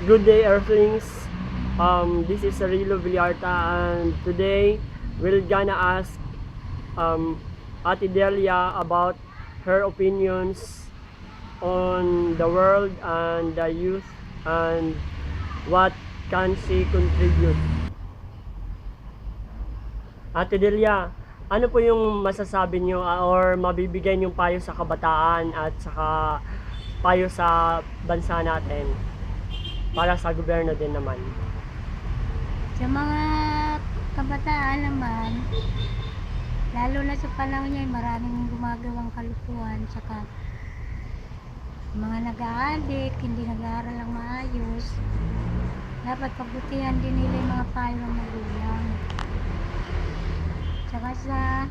Good day, Earthlings. This is Arilo Villarta, and today we're gonna ask Ate Delia about her opinions on the world and the youth and what can she contribute. Ate Delia, ano po yung masasabi nyo or mabibigay yung payo sa kabataan at saka payo sa bansa natin para sa gobyerno din naman? Sa mga kabataan naman, lalo na sa panahon ngayon, maraming gumagawang kalukuhan, saka mga nag-aadik, hindi nag-aaral ng maayos. Dapat pabutihan din nila yung mga payo ng magulang. Saka sa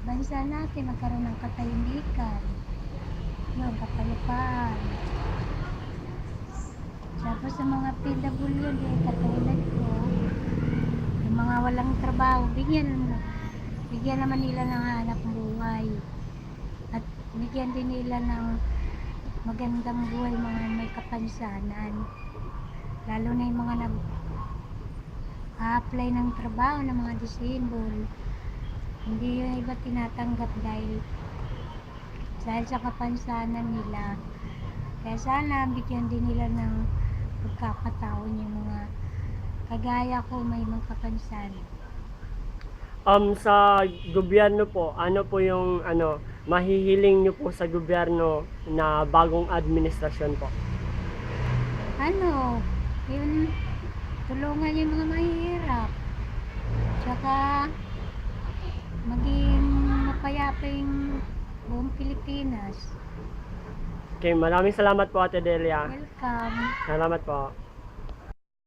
bansa natin, magkaroon ng katahimikan, yung kapayapaan. Tapos sa mga PWD, katulad ko, yung mga walang trabaho, bigyan naman nila ng hanap buhay. At bigyan din nila ng magandang buhay, mga may kapansanan. Lalo na yung mga nag-a-apply ng trabaho ng mga disabled. Hindi yung iba tinatanggap dahil sa kapansanan nila. Kaya sana bigyan din nila ng pagkakataon yung mga kagaya ko, may mga kapansanan. Sa gobyerno po, ano po yung mahihiling nyo po sa gobyerno na bagong administrasyon po? Yun, tulungan yung mga mahihirap. Tsaka maging mapayapa yung buong Pilipinas. Okay, maraming salamat po Ate Delia. Welcome. Salamat po.